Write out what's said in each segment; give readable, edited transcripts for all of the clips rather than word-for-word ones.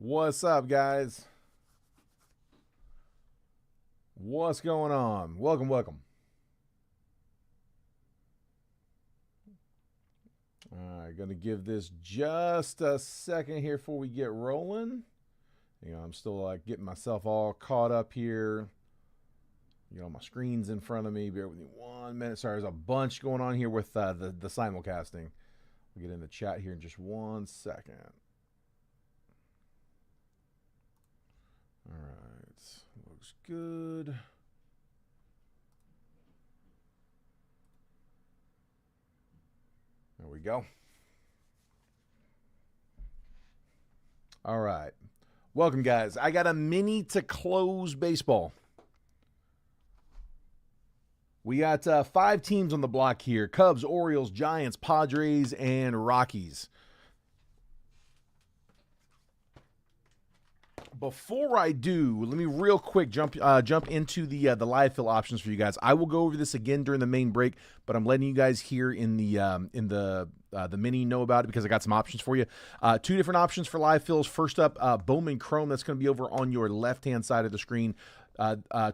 What's up, guys? What's going on? Welcome. All right, gonna give this just a second here before we get rolling. I'm still getting myself all caught up here. My screen's in front of me. Bear with me 1 minute. Sorry, there's a bunch going on here with the simulcasting. We'll get in the chat here in just 1 second. All right, looks good. There we go. All right. Welcome, guys. I got a mini to close baseball. We got 5 teams on the block here: Cubs, Orioles, Giants, Padres, and Rockies. Before I do, let me real quick jump into the live fill options for you guys. I will go over this again during the main break, but I'm letting you guys here in the mini know about it because I got some options for you. 2 different options for live fills. First up, Bowman Chrome. That's going to be over on your left-hand side of the screen.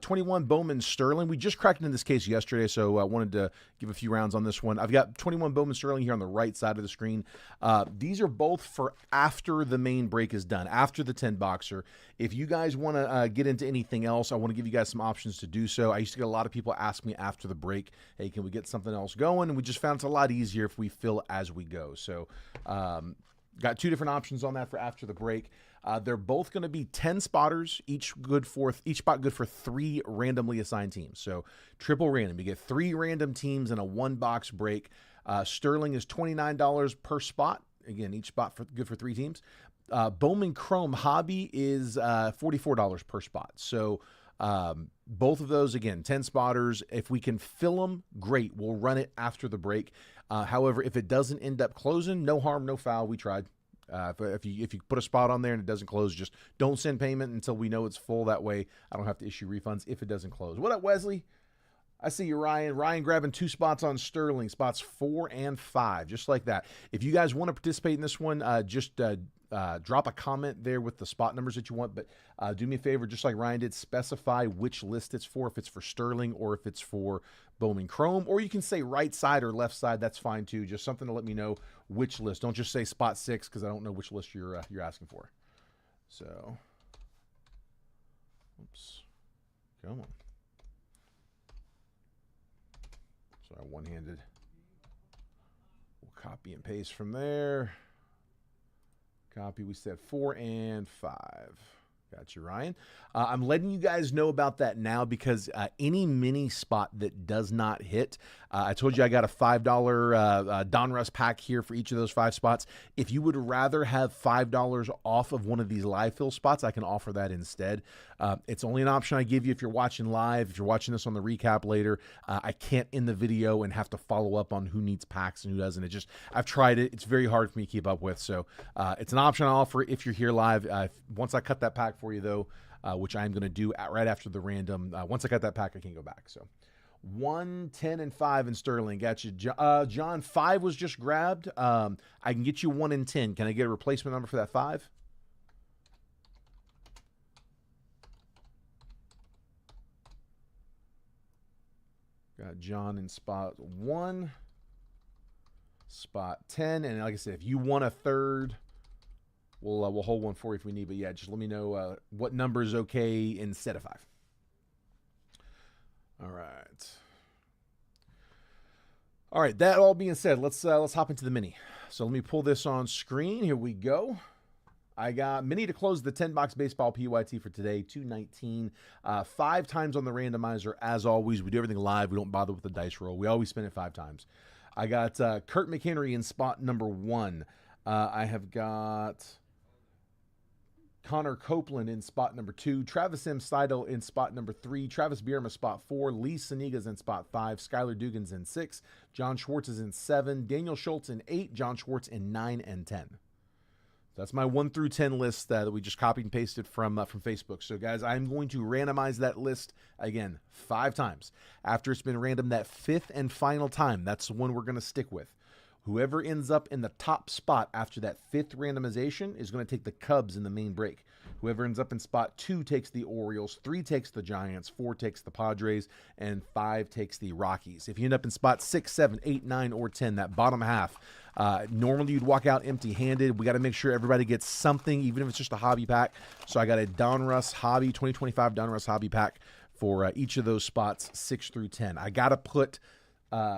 21 Bowman Sterling. We just cracked into this case yesterday, so I wanted to give a few rounds on this one. I've got 21 Bowman Sterling here on the right side of the screen. These are both for after the main break is done, after the 10 boxer. If you guys want to get into anything else, I want to give you guys some options to do so. I used to get a lot of people ask me after the break, hey, can we get something else going? And we just found it's a lot easier if we fill as we go. So got 2 different options on that for after the break. They're both going to be 10 spotters, each spot good for 3 randomly assigned teams. So triple random. You get 3 random teams in a 1-box break. Sterling is $29 per spot. Again, each spot good for 3 teams. Bowman Chrome Hobby is $44 per spot. So both of those, again, 10 spotters. If we can fill them, great. We'll run it after the break. However, if it doesn't end up closing, no harm, no foul. We tried. If you put a spot on there and it doesn't close, just don't send payment until we know it's full. That way I don't have to issue refunds if it doesn't close. What up, Wesley? I see you, Ryan. Ryan grabbing 2 spots on Sterling, spots 4 and 5, just like that. If you guys want to participate in this one, just drop a comment there with the spot numbers that you want. But do me a favor, just like Ryan did, specify which list it's for, if it's for Sterling or if it's for Bowman Chrome, or you can say right side or left side. That's fine too. Just something to let me know which list. Don't just say spot 6 because I don't know which list you're asking for. So, oops, come on. Sorry, one-handed. We'll copy and paste from there. Copy. We said 4 and 5. Got you, Ryan. I'm letting you guys know about that now because any mini spot that does not hit, I told you I got a $5 Donruss pack here for each of those 5 spots. If you would rather have $5 off of one of these live fill spots, I can offer that instead. It's only an option I give you if you're watching live. If you're watching this on the recap later, I can't end the video and have to follow up on who needs packs and who doesn't. I've tried it. It's very hard for me to keep up with. So it's an option I offer if you're here live. Once I cut that pack for you, though, which I'm going to do right after the random. Once I got that pack, I can go back. So 1, 10, and 5 in Sterling. Got you. John, 5 was just grabbed. I can get you 1 and 10. Can I get a replacement number for that 5? Got John in spot 1, spot 10. And like I said, if you want a third, we'll hold one for you if we need. But yeah, just let me know what number is okay instead of 5. All right. That all being said, let's hop into the mini. So let me pull this on screen. Here we go. I got mini to close the 10-box baseball PYT for today, 219. 5 times on the randomizer, as always. We do everything live. We don't bother with the dice roll. We always spin it 5 times. I got Kurt McHenry in spot number 1. I have got Connor Copeland in spot number 2, Travis M. Seidel in spot number 3, Travis Bierma spot 4, Lee Saniga's in spot 5, Skylar Dugan's in 6, John Schwartz is in 7, Daniel Schultz in 8, John Schwartz in 9 and 10. That's my 1 through 10 list that we just copied and pasted from Facebook. So, guys, I'm going to randomize that list again 5 times. After it's been random that 5th and final time, that's the one we're going to stick with. Whoever ends up in the top spot after that 5th randomization is going to take the Cubs in the main break. Whoever ends up in spot 2 takes the Orioles, 3 takes the Giants, 4 takes the Padres, and 5 takes the Rockies. If you end up in spot 6, 7, 8, 9, or 10, that bottom half, normally you'd walk out empty-handed. We got to make sure everybody gets something, even if it's just a hobby pack. So I got a Donruss Hobby, 2025 Donruss Hobby pack for each of those spots, 6 through 10. I got to put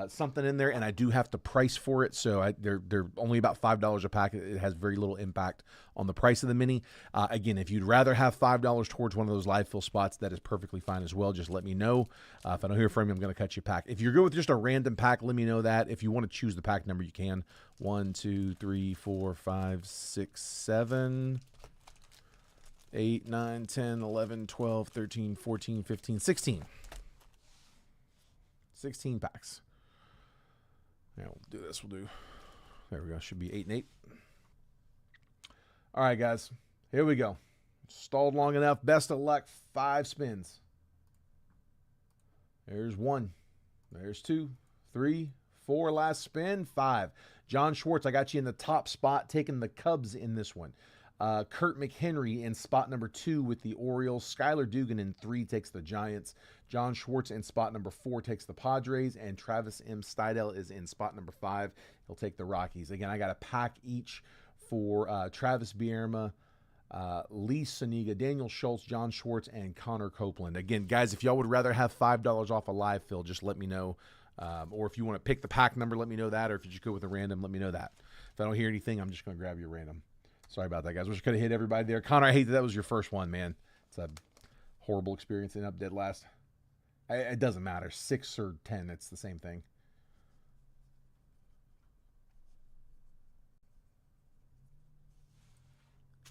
something in there, and I do have to price for it, so they're only about $5 a pack. It has very little impact on the price of the mini. Again, if you'd rather have $5 towards one of those live fill spots, that is perfectly fine as well. Just let me know. If I don't hear from you, I'm going to cut you a pack. If you're good with just a random pack, let me know that. If you want to choose the pack number, you can. 1, 2, 3, 4, 5, 6, 7, 8, 9, 10, 11, 12, 13, 14, 15, 16. 16 packs. Yeah, we'll do this. There we go. Should be 8 and 8. All right, guys. Here we go. Stalled long enough. Best of luck. 5 spins. There's 1. There's 2, 3, 4. Last spin. 5. John Schwartz, I got you in the top spot, taking the Cubs in this one. Kurt McHenry in spot number 2 with the Orioles. Skylar Dugan in 3 takes the Giants. John Schwartz in spot number 4 takes the Padres. And Travis M. Stidel is in spot number 5. He'll take the Rockies. Again, I got a pack each for Travis Bierma, Lee Soniga, Daniel Schultz, John Schwartz, and Connor Copeland. Again, guys, if y'all would rather have $5 off a live fill, just let me know. Or if you want to pick the pack number, let me know that. Or if you just go with a random, let me know that. If I don't hear anything, I'm just going to grab your random. Sorry about that, guys. We just could have hit everybody there. Connor, I hate that was your first one, man. It's a horrible experience and up dead last. It doesn't matter. 6 or 10, it's the same thing.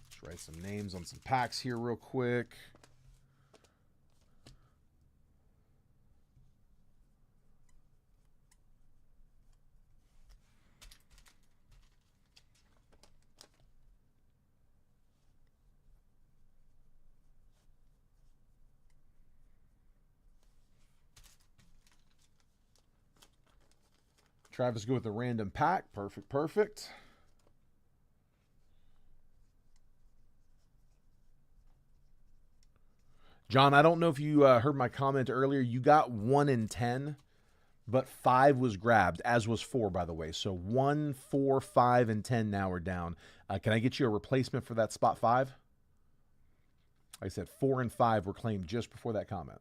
Let's write some names on some packs here real quick. Travis go with the random pack. Perfect, perfect. John, I don't know if you heard my comment earlier. You got 1 in 10, but 5 was grabbed, as was 4, by the way. So 1, 4, 5, and 10 now are down. Can I get you a replacement for that spot 5? Like I said, 4 and 5 were claimed just before that comment.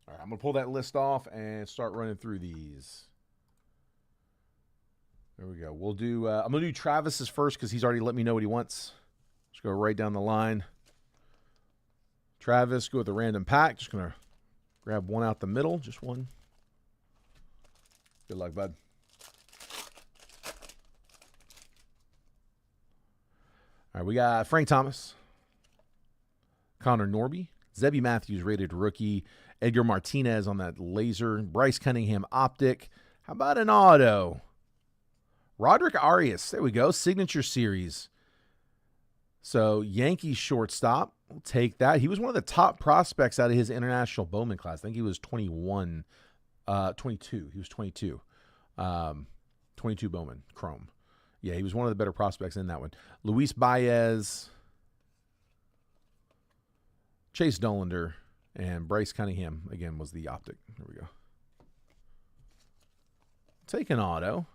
All right, I'm going to pull that list off and start running through these. There we go. We'll do, I'm going to do Travis's first because he's already let me know what he wants. Just go right down the line. Travis, go with a random pack. Just going to grab one out the middle. Just one. Good luck, bud. All right, we got Frank Thomas, Connor Norby, Zebby Matthews, rated rookie, Edgar Martinez on that laser, Bryce Cunningham, optic. How about an auto? Roderick Arias, there we go, signature series. So Yankees shortstop, we'll take that. He was one of the top prospects out of his international Bowman class. I think he was 22. He was 22. 22 Bowman, Chrome. Yeah, he was one of the better prospects in that one. Luis Baez, Chase Dollander, and Bryce Cunningham, again, was the optic. Here we go. Take an auto.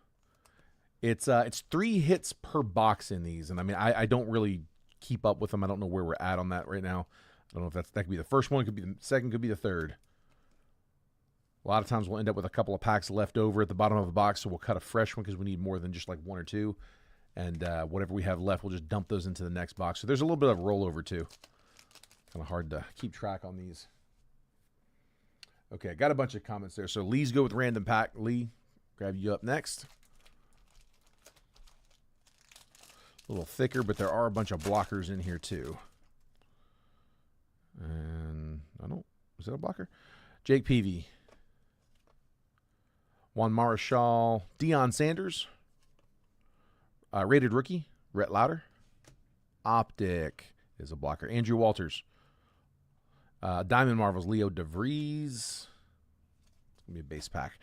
It's 3 hits per box in these. And, I mean, I don't really keep up with them. I don't know where we're at on that right now. I don't know if that could be the first one. It could be the second. Could be the third. A lot of times we'll end up with a couple of packs left over at the bottom of the box, so we'll cut a fresh one because we need more than just like 1 or 2. And whatever we have left, we'll just dump those into the next box. So there's a little bit of rollover, too. Kind of hard to keep track on these. Okay, got a bunch of comments there. So Lee's go with random pack. Lee, grab you up next. A little thicker, but there are a bunch of blockers in here, too. And I don't... Is that a blocker? Jake Peavy. Juan Marichal. Deion Sanders. Rated rookie. Rhett Lauder. Optic is a blocker. Andrew Walters. Diamond Marvels, Leo DeVries. It's going to be a base pack.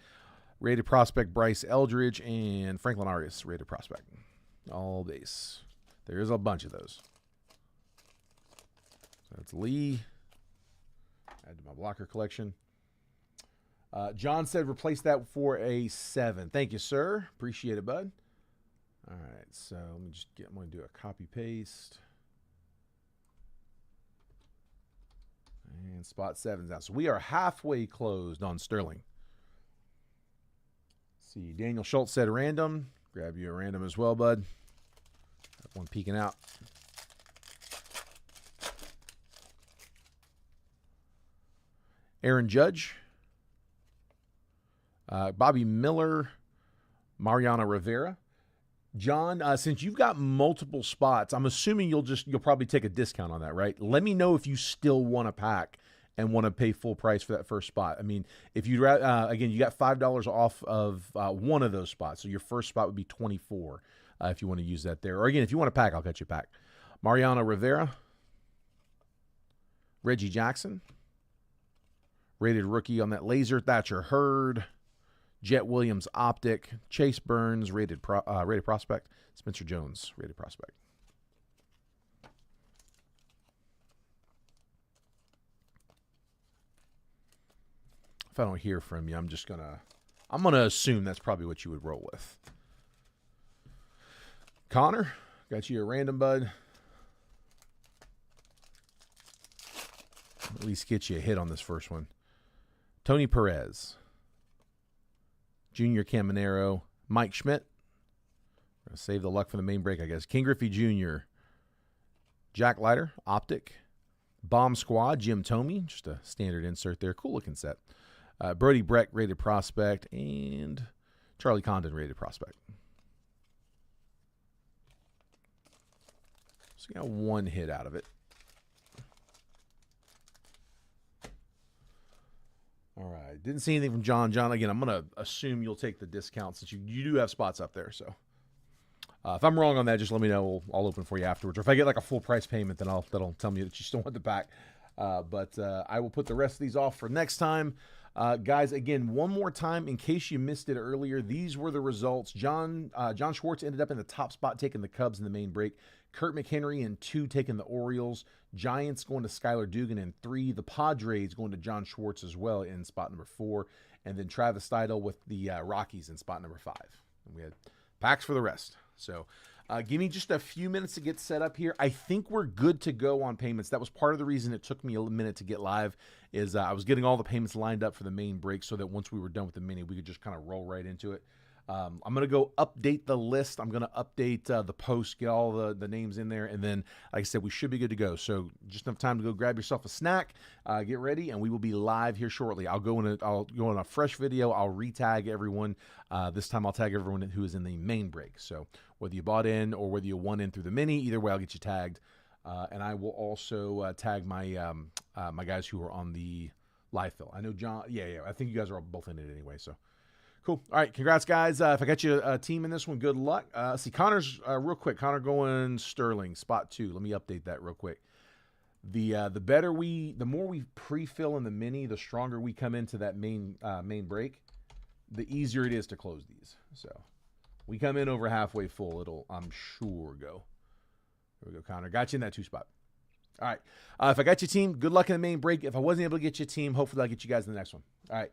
Rated prospect, Bryce Eldridge, and Franklin Arias, rated prospect. All base. There is a bunch of those. So that's Lee. Add to my blocker collection. John said replace that for a 7. Thank you, sir. Appreciate it, bud. All right, so let me just I'm going to do a copy paste. And spot 7's out. So we are halfway closed on Sterling. Let's see, Daniel Schultz said random. Grab you a random as well, bud. Got one peeking out. Aaron Judge. Bobby Miller. Mariano Rivera. John, since you've got multiple spots, I'm assuming you'll probably take a discount on that, right? Let me know if you still want a pack and want to pay full price for that first spot. I mean, if you again, you got $5 off of one of those spots, so your first spot would be $24 if you want to use that there. Or again, if you want a pack, I'll cut you a pack. Mariano Rivera, Reggie Jackson, rated rookie on that laser. Thatcher Hurd. Jet Williams, Optic. Chase Burns, rated prospect. Spencer Jones, rated prospect. If I don't hear from you, I'm gonna assume that's probably what you would roll with. Connor, got you a random, bud. At least get you a hit on this first one. Tony Perez. Junior Caminero, Mike Schmidt. Gonna save the luck for the main break, I guess. King Griffey Jr., Jack Leiter, Optic. Bomb Squad, Jim Thome, just a standard insert there. Cool looking set. Brody Breck, rated prospect, and Charlie Condon, rated prospect. So you got one hit out of it. All right. Didn't see anything from John. John, again, I'm going to assume you'll take the discount since you do have spots up there. So if I'm wrong on that, just let me know. I'll open for you afterwards. Or if I get like a full price payment, then that'll tell me that you still want the pack. But I will put the rest of these off for next time. Guys, again, one more time, in case you missed it earlier, these were the results. John Schwartz ended up in the top spot, taking the Cubs in the main break. Kurt McHenry in 2, taking the Orioles. Giants going to Skylar Dugan in 3. The Padres going to John Schwartz as well in spot number 4. And then Travis Steidel with the Rockies in spot number 5. And we had packs for the rest. So give me just a few minutes to get set up here. I think we're good to go on payments. That was part of the reason it took me a minute to get live, is I was getting all the payments lined up for the main break so that once we were done with the mini, we could just kind of roll right into it. I'm going to go update the list. I'm going to update the post, get all the names in there. And then, like I said, we should be good to go. So just enough time to go grab yourself a snack, get ready, and we will be live here shortly. I'll go in a fresh video. I'll re-tag everyone. This time I'll tag everyone who is in the main break. So whether you bought in or whether you won in through the mini, either way, I'll get you tagged. And I will also tag my my guys who are on the live fill. I know John. Yeah. I think you guys are both in it anyway. So. Cool. All right. Congrats, guys. If I got you a team in this one, good luck. See, Connor's real quick. Connor going Sterling, spot 2. Let me update that real quick. The more we pre-fill in the mini, the stronger we come into that main break, the easier it is to close these. So we come in over halfway full, it'll, I'm sure, go. There we go, Connor. Got you in that 2 spot. All right. If I got your team, good luck in the main break. If I wasn't able to get your team, hopefully I'll get you guys in the next one. All right. Take care.